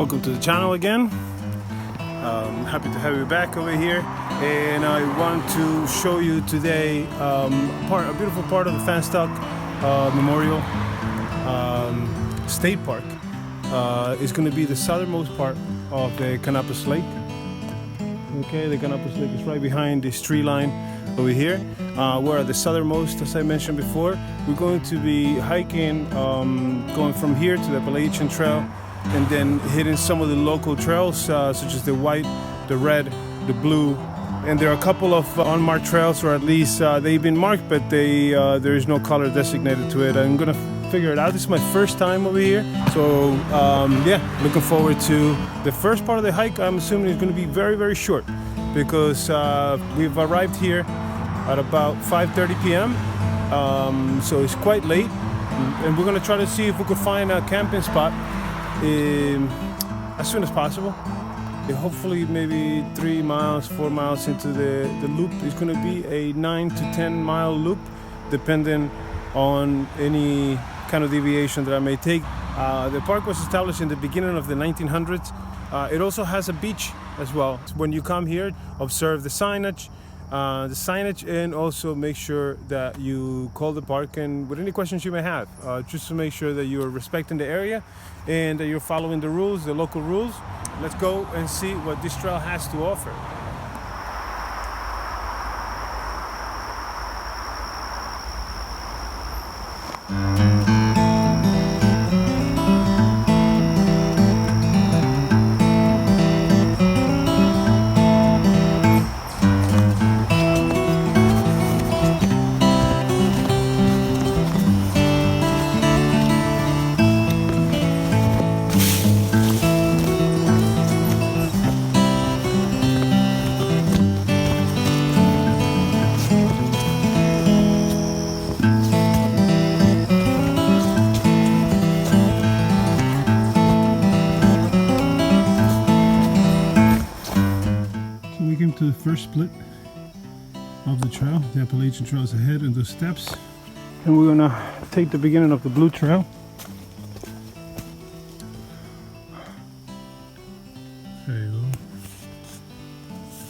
Welcome to the channel again. Happy to have you back over here, and I want to show you today a beautiful part of the Fanstock Memorial State Park. It's going to be the southernmost part of the Canopus Lake. Okay, the Canopus Lake is right behind this tree line over here. We're at the southernmost, as I mentioned before. We're going to be hiking, going from here to the Appalachian Trail, and then hitting some of the local trails, such as the white, the red, the blue, and there are a couple of unmarked trails, or at least they've been marked, but there is no color designated to it. I'm gonna figure it out. This is my first time over here, so yeah, looking forward to the first part of the hike. I'm assuming it's going to be very, very short because we've arrived here at about 5:30 p.m. So it's quite late, and we're going to try to see if we could find a camping spot as soon as possible. Hopefully maybe 3 miles, 4 miles into the loop. It's going to be a 9 to 10 mile loop, depending on any kind of deviation that I may take. The park was established in the beginning of the 1900s. It also has a beach as well. When you come here, observe the signage, and also make sure that you call the park and with any questions you may have, just to make sure that you are respecting the area and that you're following the rules, the local rules. Let's go and see what this trail has to offer. To the first split of the trail. The Appalachian Trail is ahead and the steps, and we're gonna take the beginning of the blue trail. There you go.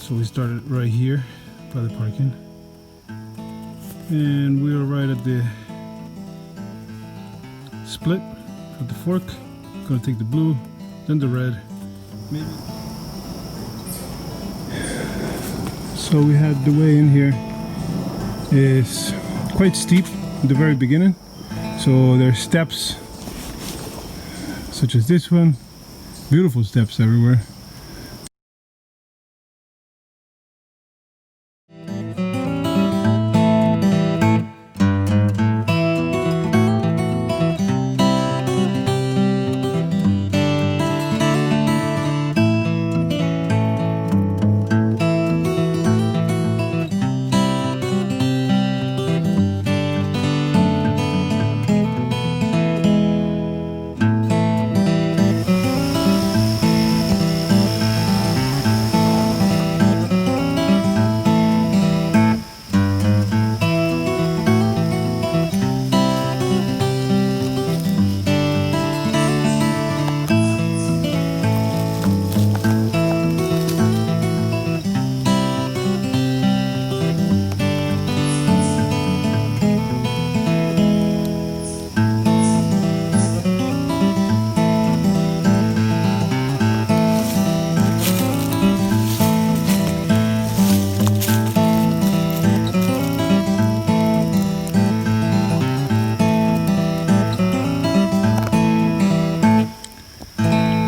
So we started right here by the parking, and we are right at the split of the fork. Gonna take the blue, then the red, maybe. So we had the way in here is quite steep in the very beginning. So there's steps such as this one, beautiful steps everywhere.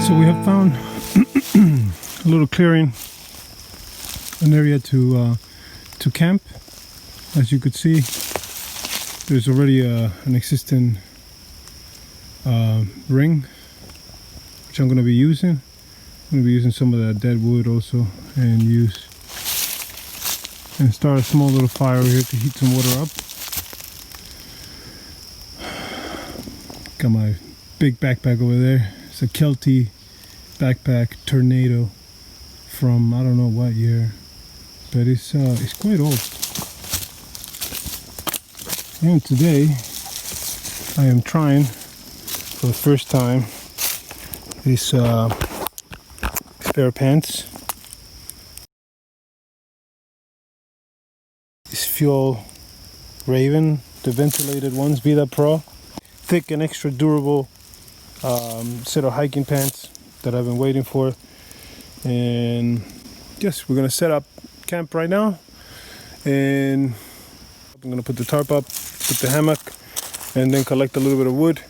So we have found a little clearing, an area to camp. As you could see, there's already an existing ring, which I'm going to be using. I'm going to be using some of that dead wood also, and start a small little fire over here to heat some water up. Got my big backpack over there. It's a Kelty backpack Tornado from I don't know what year, but it's quite old. And today I am trying for the first time this pair of pants. This Fuel Raven, the ventilated ones, Vida Pro. Thick and extra durable set of hiking pants that I've been waiting for. And yes, we're gonna set up camp right now. And I'm gonna put the tarp up, put the hammock, and then collect a little bit of wood.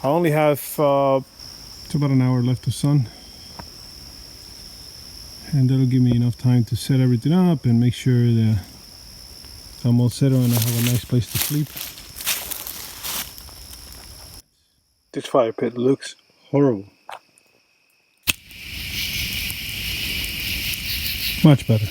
I only have it's about an hour left of sun, and that'll give me enough time to set everything up and make sure that I'm all settled and I have a nice place to sleep. This fire pit looks horrible. Much better.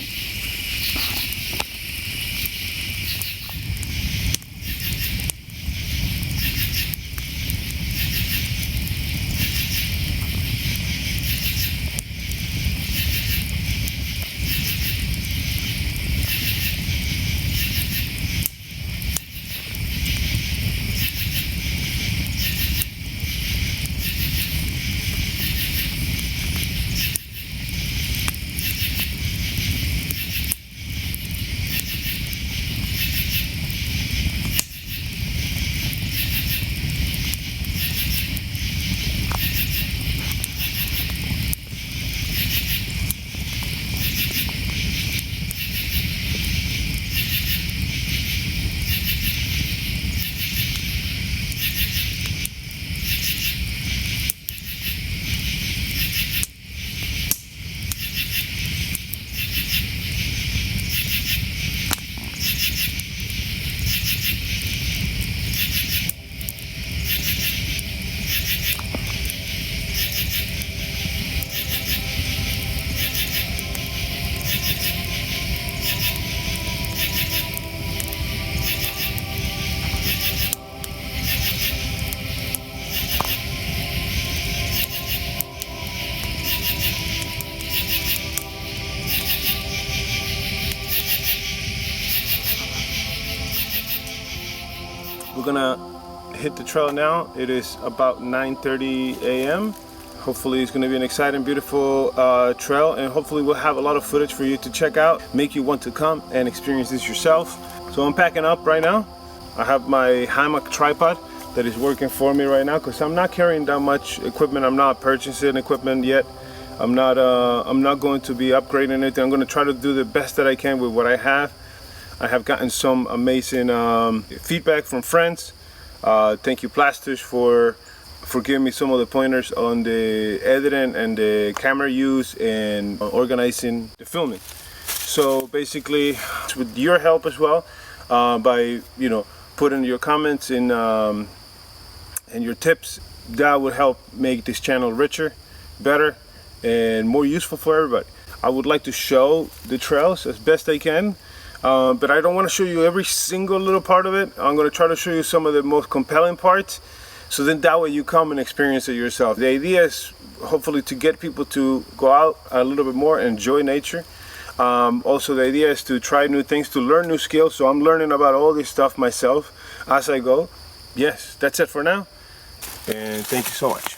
We're gonna hit the trail now. It is about 9:30 a.m. Hopefully it's gonna be an exciting, beautiful trail, and hopefully we'll have a lot of footage for you to check out, make you want to come and experience this yourself. So I'm packing up right now. I have my hammock tripod that is working for me right now because I'm not carrying that much equipment. I'm not purchasing equipment yet. I'm not going to be upgrading anything. I'm gonna try to do the best that I can with what I have. I have gotten some amazing feedback from friends. Thank you, Plasters, for giving me some of the pointers on the editing and the camera use and organizing the filming. So basically, with your help as well, by putting your comments in and your tips, that would help make this channel richer, better, and more useful for everybody. I would like to show the trails as best I can. But I don't want to show you every single little part of it. I'm going to try to show you some of the most compelling parts, so then that way you come and experience it yourself. The idea is hopefully to get people to go out a little bit more and enjoy nature. Also, the idea is to try new things, to learn new skills. So I'm learning about all this stuff myself as I go. Yes, that's it for now, and thank you so much.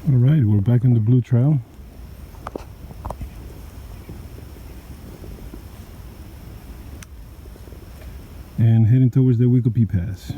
All right, we're back on the Blue Trail. And heading towards the Wiccopee Pass.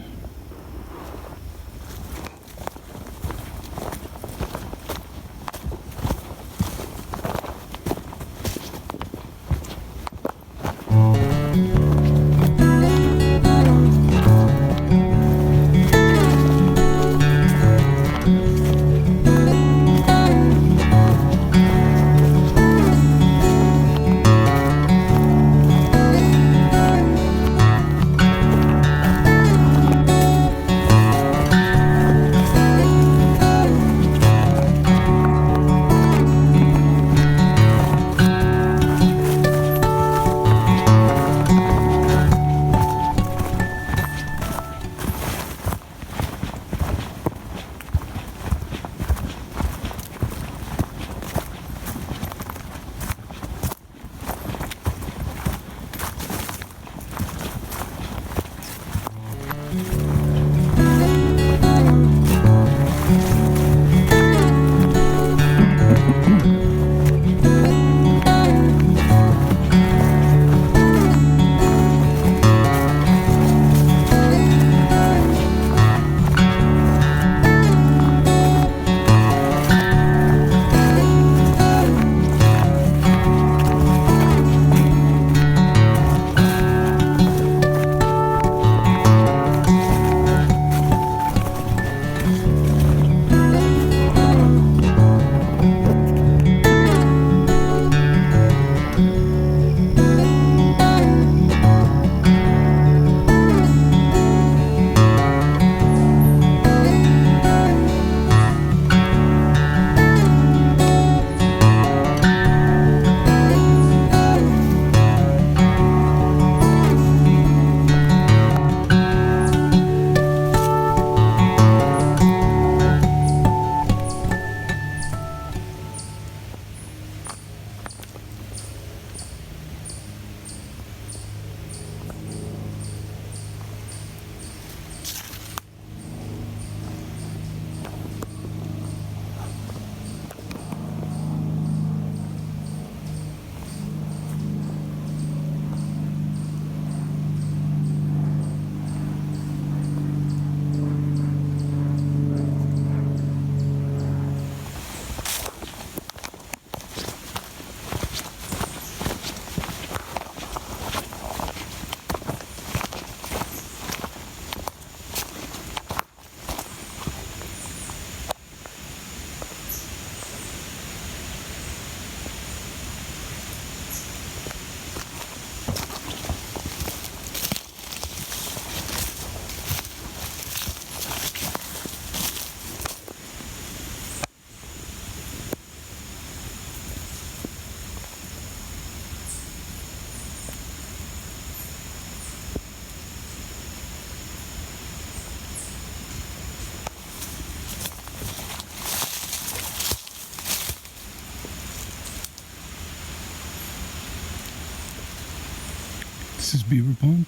This is beaver pond.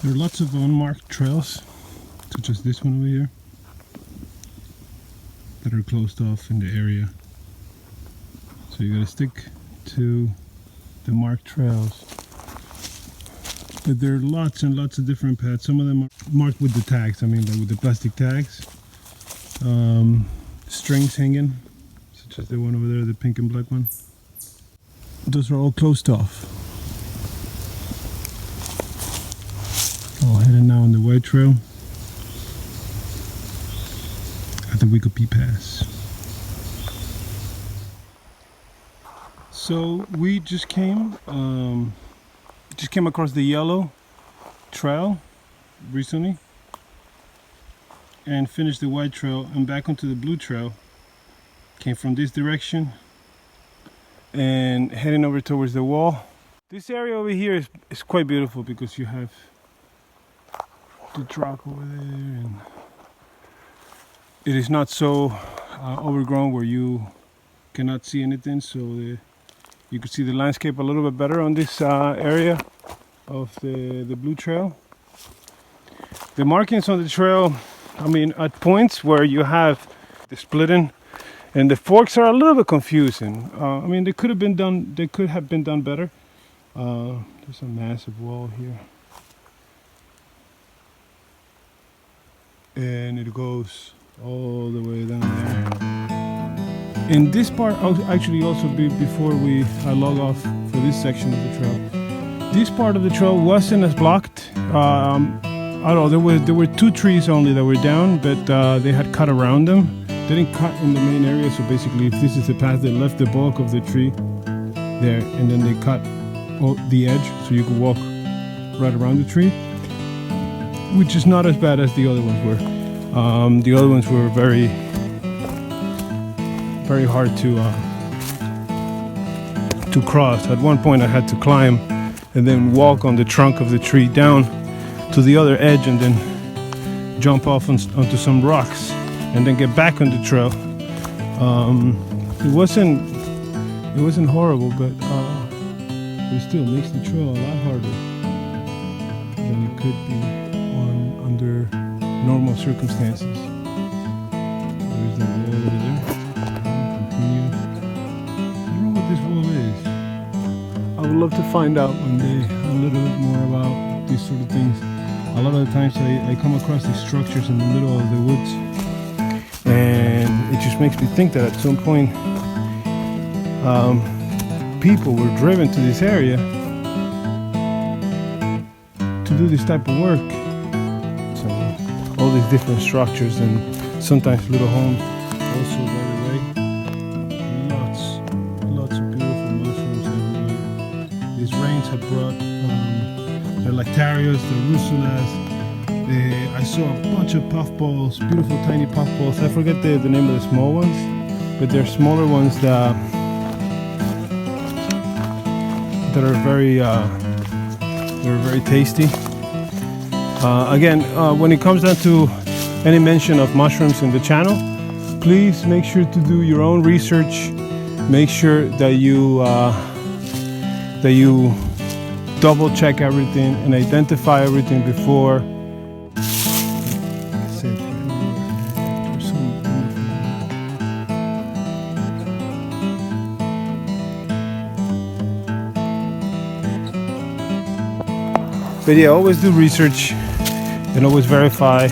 There are lots of unmarked trails, such as this one over here, that are closed off in the area. So you gotta stick to the marked trails. But there are lots and lots of different paths. Some of them are marked with the tags, I mean like with the plastic tags. Strings hanging, such as the one over there, the pink and black one. Those are all closed off. Heading now on the white trail at the Wiccopee Pass. So we just came across the yellow trail recently and finished the white trail and back onto the blue trail. Came from this direction and heading over towards the wall. This area over here is quite beautiful because you have the drop over there, and it is not so overgrown where you cannot see anything, so you can see the landscape a little bit better on this area of the blue trail. The markings on the trail, I mean, at points where you have the splitting and the forks are a little bit confusing. I mean, they could have been done better. There's a massive wall here. And it goes all the way down there. In this part, actually also before we log off for this section of the trail, this part of the trail wasn't as blocked. I don't know, there were 2 trees only that were down, but they had cut around them. They didn't cut in the main area, so basically if this is the path, they left the bulk of the tree there, and then they cut the edge so you could walk right around the tree, which is not as bad as the other ones were. The other ones were very, very hard to cross. At one point I had to climb and then walk on the trunk of the tree down to the other edge and then jump off onto some rocks and then get back on the trail. It wasn't horrible, but it still makes the trail a lot harder than it could be under normal circumstances. There's that wall over there. Continue. I don't know what this wall is. I would love to find out one day a little bit more about these sort of things. A lot of the times I come across these structures in the middle of the woods, and it just makes me think that at some point people were driven to this area to do this type of work. So all these different structures and sometimes little homes also, by the way. Lots of beautiful mushrooms everywhere. These rains have brought the lactarios, the russulas, I saw a bunch of puffballs, beautiful tiny puffballs. I forget the name of the small ones, but they're smaller ones that are very tasty. Again, when it comes down to any mention of mushrooms in the channel, please make sure to do your own research. Make sure that you double check everything and identify everything before. But yeah, always do research and always verify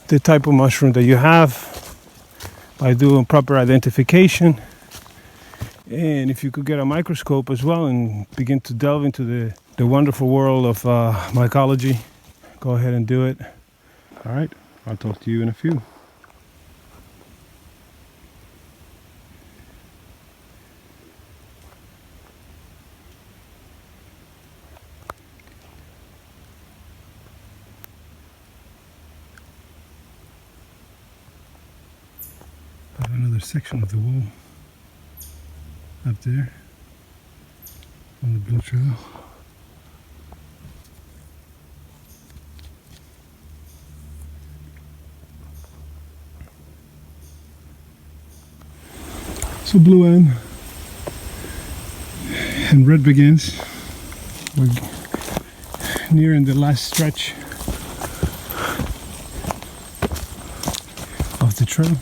the type of mushroom that you have by doing proper identification. And if you could get a microscope as well and begin to delve into the wonderful world of mycology, go ahead and do it. All right, I'll talk to you in a few. Another section of the wall up there on the blue trail. So blue end and red begins. We're nearing the last stretch of the trail.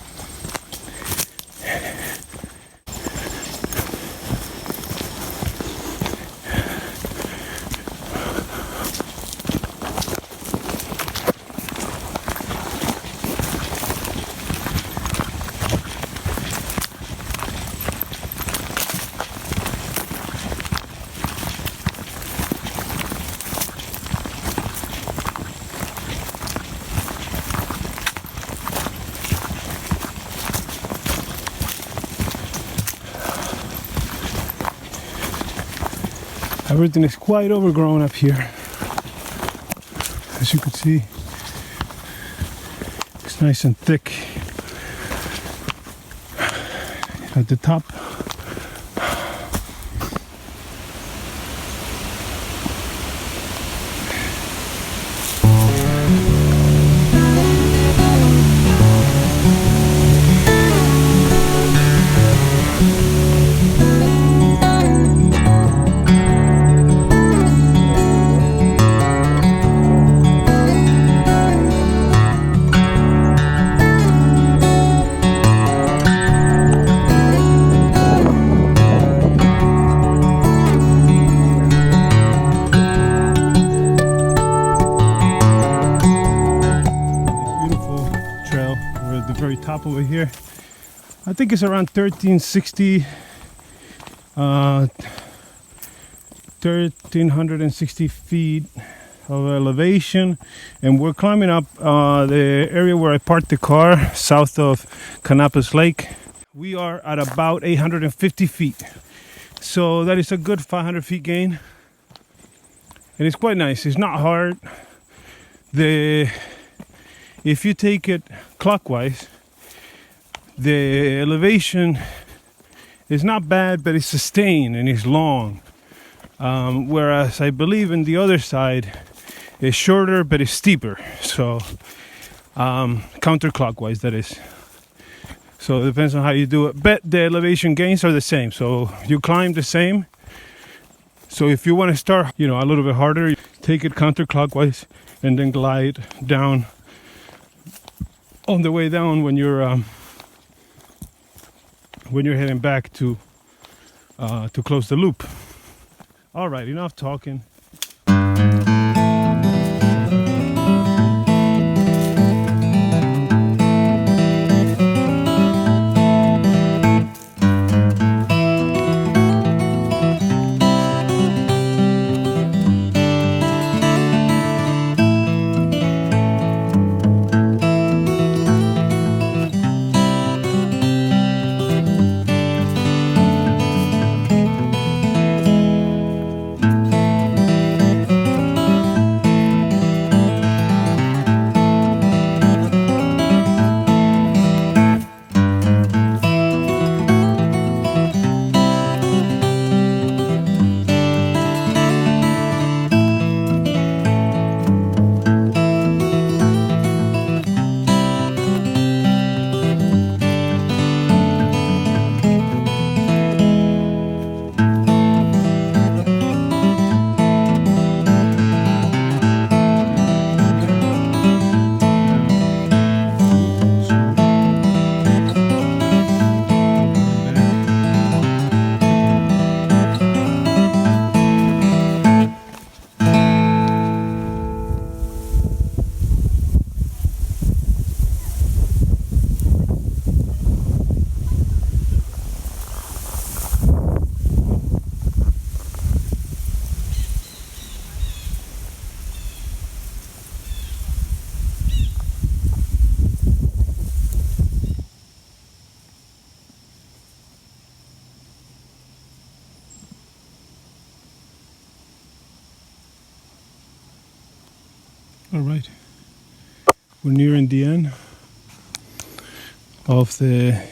Everything is quite overgrown up here. As you can see, it's nice and thick at the top. Top over here, I think it's around 1360 feet of elevation, and we're climbing up the area where I parked the car south of Canopus Lake. We are at about 850 feet, so that is a good 500 feet gain, and it's quite nice. It's not hard. If you take it clockwise, the elevation is not bad, but it's sustained and it's long. Whereas I believe in the other side, it's shorter but it's steeper. So counterclockwise, that is. So it depends on how you do it. But the elevation gains are the same. So you climb the same. So if you want to start, a little bit harder, take it counterclockwise and then glide down on the way down when you're heading back to close the loop. All right, enough talking. All right, we're nearing the end of the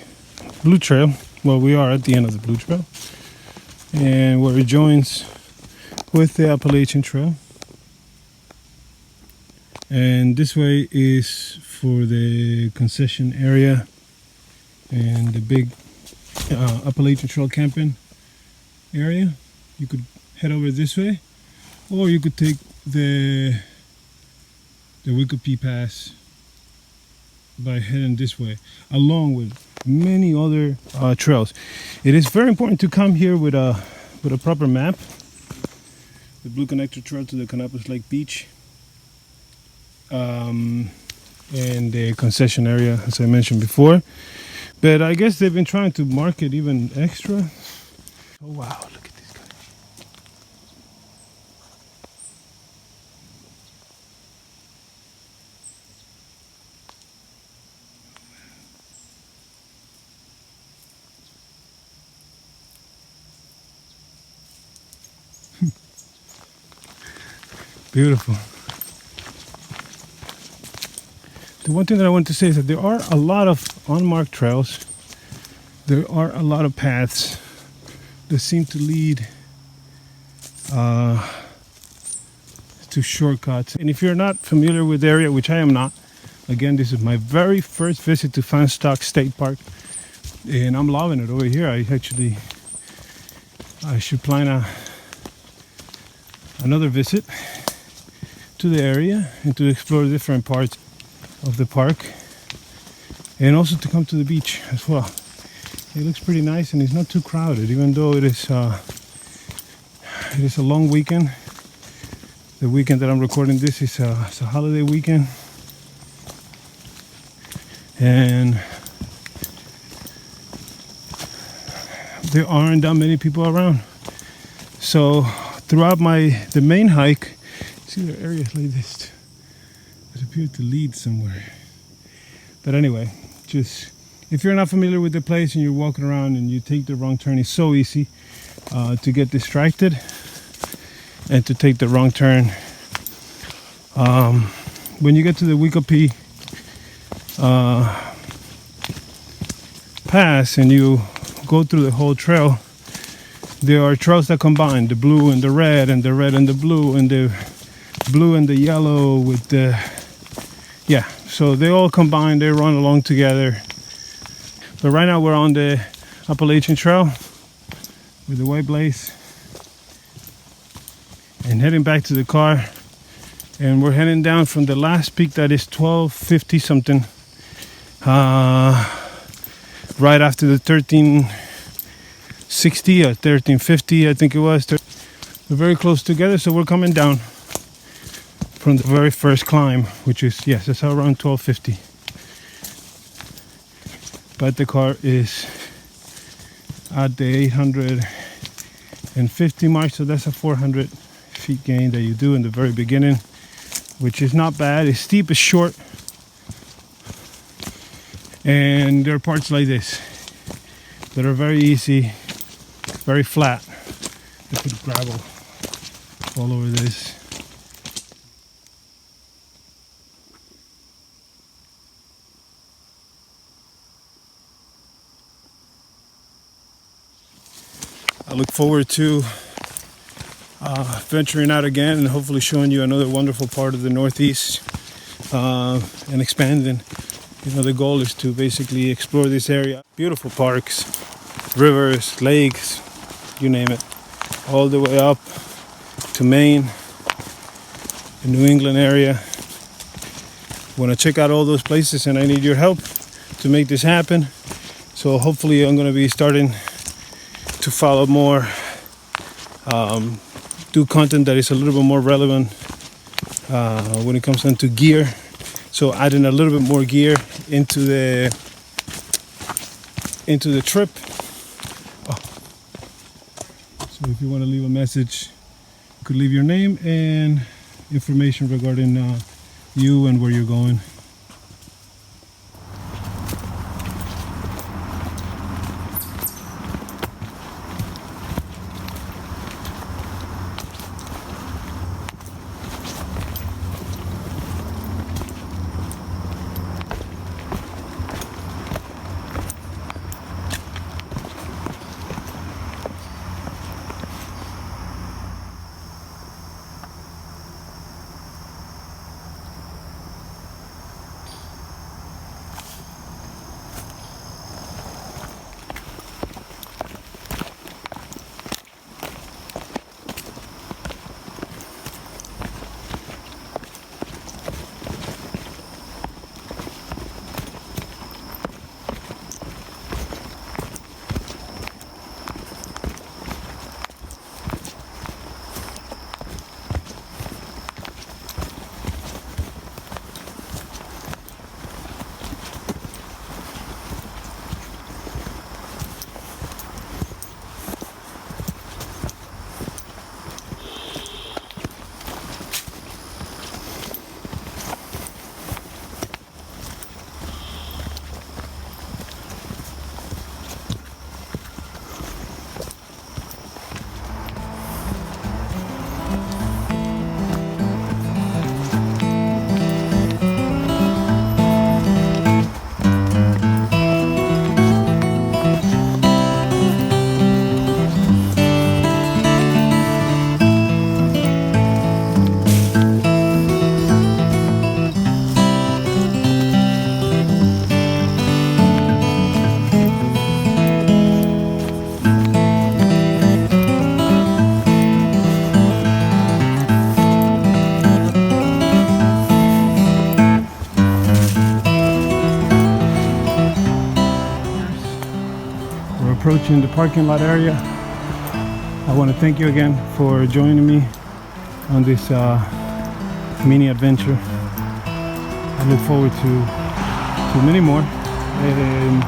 Blue Trail. Well, we are at the end of the Blue Trail, and where it joins with the Appalachian Trail. And this way is for the concession area and the big Appalachian Trail camping area. You could head over this way, or you could take the Wiccopee Pass by heading this way, along with many other trails. It is very important to come here with a proper map. The Blue Connector Trail to the Canopus Lake Beach, and the concession area, as I mentioned before. But I guess they've been trying to market even extra. Oh wow, look at these guys. Beautiful. The one thing that I want to say is that there are a lot of unmarked trails. There are a lot of paths that seem to lead to shortcuts. And if you're not familiar with the area, which I am not, again, this is my very first visit to Fanstock State Park, and I'm loving it over here. I should plan another visit to the area and to explore different parts of the park, and also to come to the beach as well. It looks pretty nice, and it's not too crowded, even though it is a long weekend. The weekend that I'm recording this is a holiday weekend, and there aren't that many people around. So throughout the main hike, see, there are areas like this that appear to lead somewhere. But anyway, just if you're not familiar with the place and you're walking around and you take the wrong turn, it's so easy to get distracted and to take the wrong turn. When you get to the Wiccopee Pass and you go through the whole trail, there are trails that combine the blue and the red, and the red and the blue, and the blue and the yellow with the, yeah, so they all combine, they run along together. But right now we're on the Appalachian Trail with the white blaze and heading back to the car, and we're heading down from the last peak that is 1250 something, right after the 1360 or 1350 I think it was. We're very close together, so we're coming down from the very first climb, which is, yes, it's around 1250. But the car is at the 850 mark, so that's a 400 feet gain that you do in the very beginning, which is not bad. It's steep, it's short, and there are parts like this that are very easy, very flat. They put gravel all over this. I look forward to venturing out again and hopefully showing you another wonderful part of the Northeast, and expanding. You know, the goal is to basically explore this area. Beautiful parks, rivers, lakes, you name it, all the way up to Maine, the New England area. Want to check out all those places, and I need your help to make this happen. So hopefully I'm going to be starting to follow more, do content that is a little bit more relevant when it comes down to gear. So adding a little bit more gear into the trip. Oh. So if you want to leave a message, you could leave your name and information regarding you and where you're going. much in the parking lot area. I want to thank you again for joining me on this mini adventure. I look forward to many more, and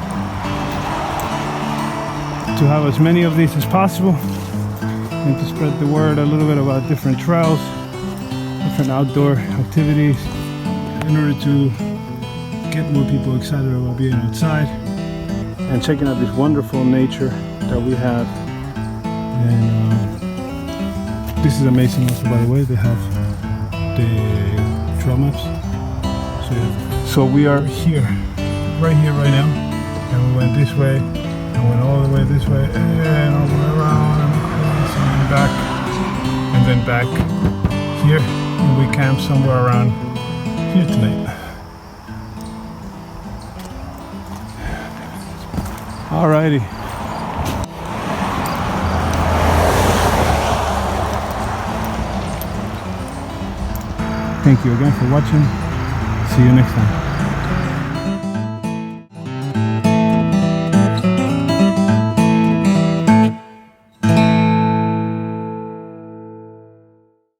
to have as many of these as possible, and to spread the word a little bit about different trails, different outdoor activities, in order to get more people excited about being outside and checking out this wonderful nature that we have. And this is amazing also, by the way. They have the trail maps. So we are here right now, and we went this way and went all the way this way and all the way around and across and then back and then back here, and we camped somewhere around here tonight. Alrighty. Thank you again for watching. See you next time.